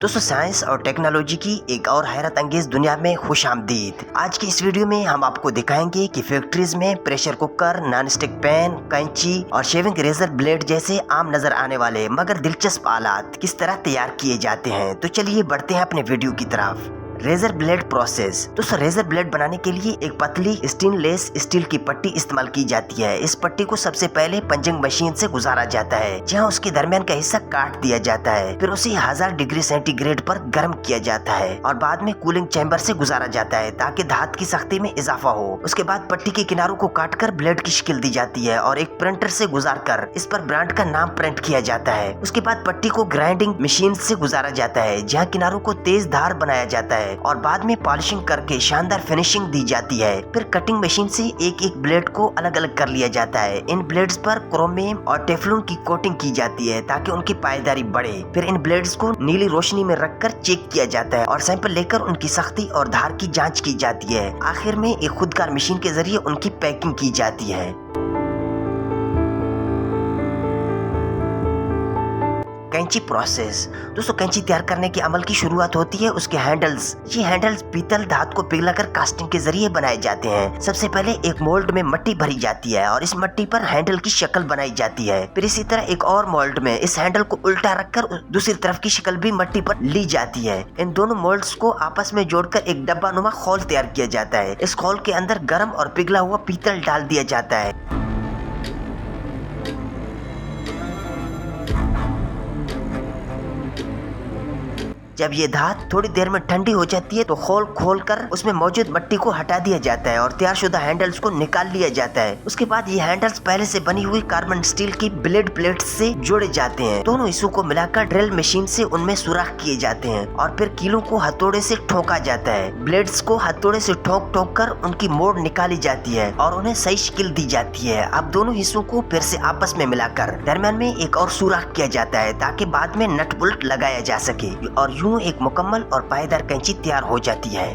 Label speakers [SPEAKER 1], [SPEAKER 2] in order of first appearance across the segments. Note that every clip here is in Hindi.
[SPEAKER 1] दोस्तों साइंस और टेक्नोलॉजी की एक और हैरत अंगेज दुनिया में खुश आमदीद। आज की इस वीडियो में हम आपको दिखाएंगे कि फैक्ट्रीज में pressure cooker, non stick pan, कैंची और शेविंग रेजर ब्लेड जैसे आम नजर आने वाले मगर दिलचस्प आलात किस तरह तैयार किए जाते हैं। तो चलिए बढ़ते हैं अपने वीडियो की तरफ। Razor blade process. दोस्तों रेजर ब्लेड बनाने के लिए एक पतली स्टेनलेस स्टील की पट्टी इस्तेमाल की जाती है। इस पट्टी को सबसे पहले पंचिंग मशीन से गुजारा जाता है, जहां उसके दरमियान का हिस्सा काट दिया जाता है। फिर उसे 1000 डिग्री सेंटीग्रेड पर गर्म किया जाता है और बाद में कूलिंग चैम्बर से गुजारा जाता है ताकि धात की सख्ती में इजाफा हो। उसके बाद पट्टी के किनारों को काटकर ब्लेड की शक्ल दी जाती है और एक प्रिंटर से गुजार कर इस पर ब्रांड का नाम प्रिंट किया जाता है। उसके बाद पट्टी को ग्राइंडिंग मशीन से गुजारा जाता है, जहाँ किनारों को तेज धार बनाया जाता है और बाद में पॉलिशिंग करके शानदार फिनिशिंग दी जाती है। फिर कटिंग मशीन से एक एक ब्लेड को अलग अलग कर लिया जाता है। इन ब्लेड्स पर क्रोमियम और टेफ्लॉन की कोटिंग की जाती है ताकि उनकी पायदारी बढ़े। फिर इन ब्लेड्स को नीली रोशनी में रखकर चेक किया जाता है और सैंपल लेकर उनकी सख्ती और धार की जांच की जाती है। आखिर में एक खुदकार मशीन के जरिए उनकी पैकिंग की जाती है। कैंची प्रोसेस। दोस्तों कैंची तैयार करने के अमल की शुरुआत होती है उसके हैंडल्स। ये हैंडल्स पीतल धातु को पिघलाकर कास्टिंग के जरिए बनाए जाते हैं। सबसे पहले एक मोल्ड में मिट्टी भरी जाती है और इस मिट्टी पर हैंडल की शक्ल बनाई जाती है। फिर इसी तरह एक और मोल्ड में इस हैंडल को उल्टा रखकर दूसरी तरफ की शक्ल भी मिट्टी पर ली जाती है। इन दोनों मोल्ड्स को आपस में जोड़कर एक डब्बा नुमा खोल तैयार किया जाता है। इस खोल के अंदर गर्म और पिघला हुआ पीतल डाल दिया जाता है। जब ये धात थोड़ी देर में ठंडी हो जाती है तो खोल खोल कर उसमें मौजूद मिट्टी को हटा दिया जाता है और तैयारशुदा हैंडल्स को निकाल लिया जाता है। उसके बाद ये हैंडल्स पहले से बनी हुई कार्बन स्टील की ब्लेड प्लेट से जोड़े जाते हैं। दोनों हिस्सों को मिलाकर ड्रिल मशीन से उनमें सुराख किए जाते हैं और फिर कीलों को हथौड़े से ठोका जाता है। ब्लेड्स को हथौड़े से ठोक ठोक कर उनकी मोड़ निकाली जाती है और उन्हें सही शक्ल दी जाती है। अब दोनों हिस्सों को फिर से आपस में मिलाकर दरमियान में एक और सुराख किया जाता है ताकि बाद में नट बोल्ट लगाया जा सके और एक मुकम्मल और पायदार कैंची तैयार हो जाती है।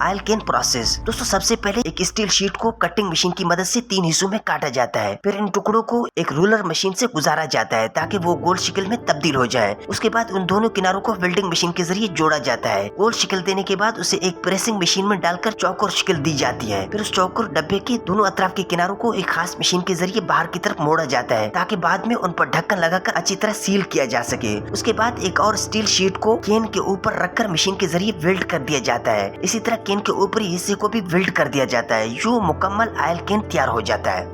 [SPEAKER 1] Oil can process. दोस्तों सबसे पहले एक स्टील शीट को कटिंग मशीन की मदद से 3 हिस्सों में काटा जाता है। फिर इन टुकड़ों को एक रोलर मशीन से गुजारा जाता है ताकि वो गोल शिकल में तब्दील हो जाए। उसके बाद उन दोनों किनारों को वेल्डिंग मशीन के जरिए जोड़ा जाता है। गोल शिकल देने के बाद उसे एक प्रेसिंग मशीन में डालकर चौकोर शिकल दी जाती है। फिर उस चौकोर डब्बे के दोनों अतराफ के किनारों को एक खास मशीन के जरिए बाहर की तरफ मोड़ा जाता है ताकि बाद में उन पर ढक्कन लगाकर अच्छी तरह सील किया जा सके। उसके बाद एक और स्टील शीट को केन के ऊपर रखकर मशीन के जरिए वेल्ड कर दिया जाता है। इसी तरह केन के ऊपरी हिस्से को भी वेल्ड कर दिया जाता है। यूं मुकम्मल ऑयल कैन तैयार हो जाता है।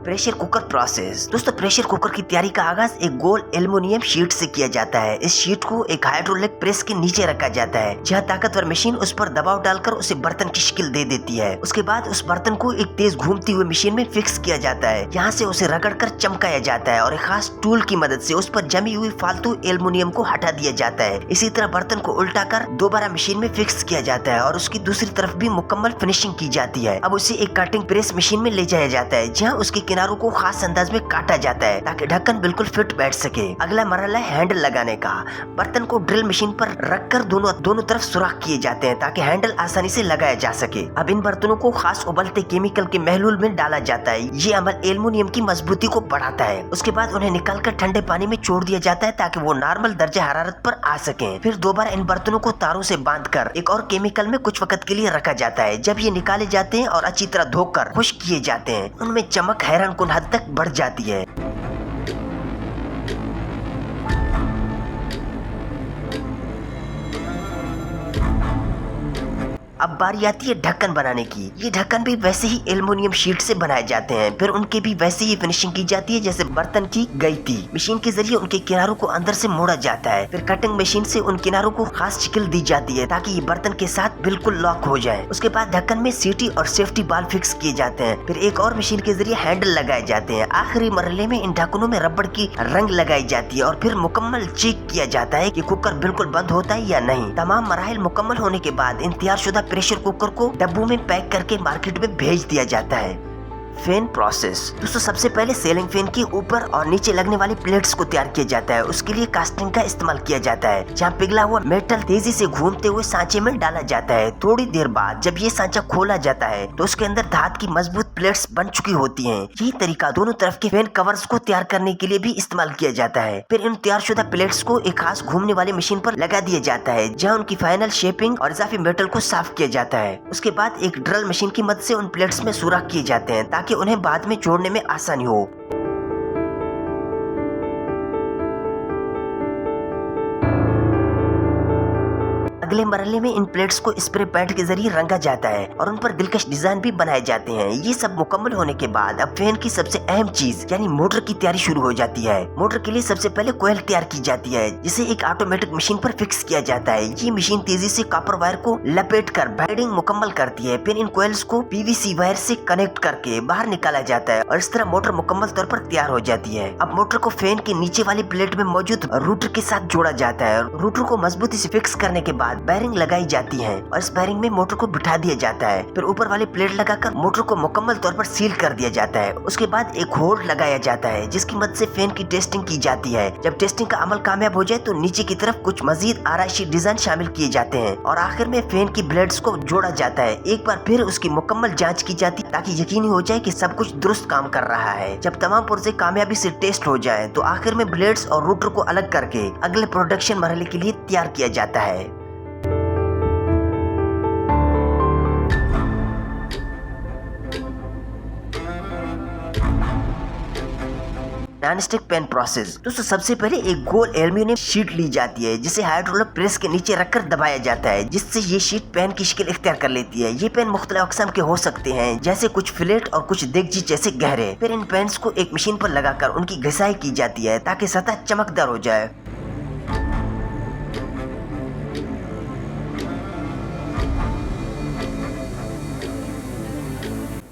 [SPEAKER 1] Pressure cooker process. दोस्तों प्रेशर कुकर की तैयारी का आगाज एक गोल एल्युमिनियम शीट से किया जाता है। इस शीट को एक हाइड्रोलिक प्रेस के नीचे रखा जाता है, जहां ताकतवर मशीन उस पर दबाव डालकर उसे बर्तन की शक्ल दे देती है। उसके बाद उस बर्तन को एक तेज घूमती हुई मशीन में फिक्स किया जाता है, यहाँ से उसे रगड़कर चमकाया जाता है और एक खास टूल की मदद से उस पर जमी हुई फालतू एल्युमिनियम को हटा दिया जाता है। इसी तरह बर्तन को उल्टा कर दोबारा मशीन में फिक्स किया जाता है और उसकी दूसरी तरफ भी मुकम्मल फिनिशिंग की जाती है। अब उसे एक कटिंग प्रेस मशीन में ले जाया जाता है, जहाँ उसके किनारों को खास अंदाज में काटा जाता है ताकि ढक्कन बिल्कुल फिट बैठ सके। अगला मरहला है हैंडल लगाने का। बर्तन को ड्रिल मशीन पर रखकर दोनों तरफ सुराख किए जाते हैं ताकि हैंडल आसानी से लगाया जा सके। अब इन बर्तनों को खास उबलते केमिकल के महलूल में डाला जाता है। ये अमल एल्युमिनियम की मजबूती को बढ़ाता है। उसके बाद उन्हें निकालकर ठंडे पानी में छोड़ दिया जाता है ताकि वो नॉर्मल दर्जा हरारत पर आ सके। फिर दोबारा इन बर्तनों को तारों से बांधकर एक और केमिकल में कुछ वक्त के लिए रखा जाता है। जब ये निकाले जाते हैं और अच्छी तरह धोकर खुश्क किए जाते हैं, उनमें चमक हैरानकुन हद तक बढ़ जाती है। अब बारी आती है ढक्कन बनाने की। ये ढक्कन भी वैसे ही एल्युमिनियम शीट से बनाए जाते हैं। फिर उनके भी वैसे ही फिनिशिंग की जाती है जैसे बर्तन की गई थी। मशीन के जरिए उनके किनारों को अंदर से मोड़ा जाता है। फिर कटिंग मशीन से उन किनारों को खास शक्ल दी जाती है ताकि ये बर्तन के साथ बिल्कुल लॉक हो जाए। उसके बाद ढक्कन में सीटी और सेफ्टी बाल फिक्स किए जाते हैं। फिर एक और मशीन के जरिए हैंडल लगाए जाते हैं। आखिरी मरहले में इन ढक्कनों में रबड़ की रंग लगाई जाती है और फिर मुकम्मल चेक किया जाता है कि कुकर बिल्कुल बंद होता है या नहीं। तमाम मराहिल मुकम्मल होने के बाद इन तैयारशुदा प्रेशर कुकर को डब्बों में पैक करके मार्केट में भेज दिया जाता है। Fan process. दोस्तों सबसे पहले सीलिंग फैन के ऊपर और नीचे लगने वाली प्लेट्स को तैयार किया जाता है। उसके लिए कास्टिंग का इस्तेमाल किया जाता है, जहाँ पिघला हुआ मेटल तेजी से घूमते हुए सांचे में डाला जाता है। थोड़ी देर बाद जब ये सांचा खोला जाता है तो उसके अंदर धात की मजबूत प्लेट्स बन चुकी होती हैं। यही तरीका दोनों तरफ के फैन कवर्स को तैयार करने के लिए भी इस्तेमाल किया जाता है। फिर इन तैयारशुदा प्लेट्स को एक खास घूमने वाली मशीन पर लगा दिया जाता है, जहाँ उनकी फाइनल शेपिंग और इजाफी मेटल को साफ किया जाता है। उसके बाद एक ड्रिल मशीन की मदद से उन प्लेट्स में सुराख किए जाते हैं ताकि उन्हें बाद में जोड़ने में आसानी हो। अगले मरहले में इन प्लेट्स को स्प्रे पेंट के जरिए रंगा जाता है और उन पर दिलकश डिजाइन भी बनाए जाते हैं। ये सब मुकम्मल होने के बाद अब फैन की सबसे अहम चीज यानी मोटर की तैयारी शुरू हो जाती है। मोटर के लिए सबसे पहले कोयल तैयार की जाती है, जिसे एक ऑटोमेटिक मशीन पर फिक्स किया जाता है। ये मशीन तेजी से कॉपर वायर को लपेट कर वायरिंग मुकम्मल करती है। फिर इन कोयल्स को पीवीसी वायर से कनेक्ट करके बाहर निकाला जाता है और इस तरह मोटर मुकम्मल तौर पर तैयार हो जाती है। अब मोटर को फैन के नीचे वाली प्लेट में मौजूद रूटर के साथ जोड़ा जाता है। रूटर को मजबूती से फिक्स करने के बाद बेयरिंग लगाई जाती है और इस बेयरिंग में मोटर को बिठा दिया जाता है। फिर ऊपर वाली प्लेट लगाकर मोटर को मुकम्मल तौर पर सील कर दिया जाता है। उसके बाद एक होल्ड लगाया जाता है, जिसकी मदद से फैन की टेस्टिंग की जाती है। जब टेस्टिंग का अमल कामयाब हो जाए तो नीचे की तरफ कुछ मजीद आराइशी डिजाइन शामिल किए जाते हैं और आखिर में फैन की ब्लेड्स को जोड़ा जाता है। एक बार फिर उसकी मुकम्मल जाँच की जाती है ताकि यकीनी हो जाए कि सब कुछ दुरुस्त काम कर रहा है। जब तमाम पुर्जे कामयाबी से टेस्ट हो जाए तो आखिर में ब्लेड्स और रूटर को अलग करके अगले प्रोडक्शन मरहले के लिए तैयार किया जाता है। Nonstick pan process. दोस्तों सबसे पहले एक गोल एल्यूमिनियम शीट ली जाती है, जिसे हाइड्रोलिक प्रेस के नीचे रखकर दबाया जाता है, जिससे ये शीट पैन की शक्ल इख्तियार कर लेती है। ये पैन मुख्तलिफ अक़साम के हो सकते हैं, जैसे कुछ फ्लैट और कुछ देगची जैसे गहरे। फिर इन पैन्स को एक मशीन पर लगाकर उनकी घिसाई की जाती है ताकि सतह चमकदार हो जाए।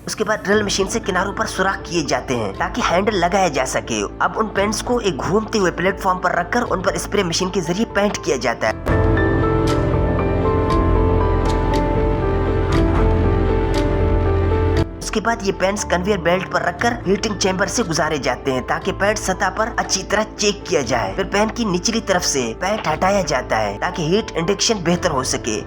[SPEAKER 1] उसके बाद ड्रिल मशीन से किनारों पर सुराख किए जाते हैं ताकि हैंडल लगाया जा सके। अब उन पेंट्स को एक घूमते हुए प्लेटफॉर्म पर रखकर उन पर स्प्रे मशीन के जरिए पेंट किया जाता है। उसके बाद ये पेंट्स कन्वेयर बेल्ट पर रखकर हीटिंग चैम्बर से गुजारे जाते हैं ताकि पेंट सतह पर अच्छी तरह चेक किया जाए। फिर पेन की निचली तरफ से पेंट हटाया जाता है ताकि हीट इंडक्शन बेहतर हो सके।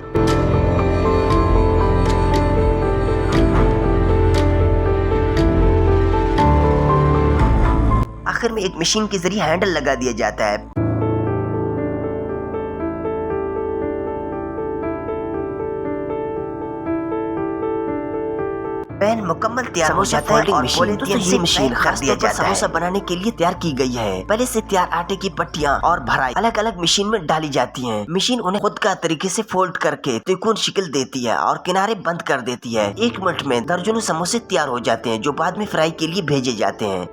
[SPEAKER 1] आखिर में एक मशीन के जरिए हैंडल लगा दिया जाता है। पैन मुकम्मल तैयार हो जाता है और पॉलीथीन से मशीन कर दिया जाता है। समोसा बनाने के लिए तैयार की गई है। पहले से तैयार आटे की पट्टियां और भराई अलग अलग मशीन में डाली जाती हैं। मशीन उन्हें खुद का तरीके से फोल्ड करके त्रिकोण शक्ल देती है और किनारे बंद कर देती है। 1 मिनट में दर्जनों समोसे तैयार हो जाते हैं, जो बाद में फ्राई के लिए भेजे जाते हैं।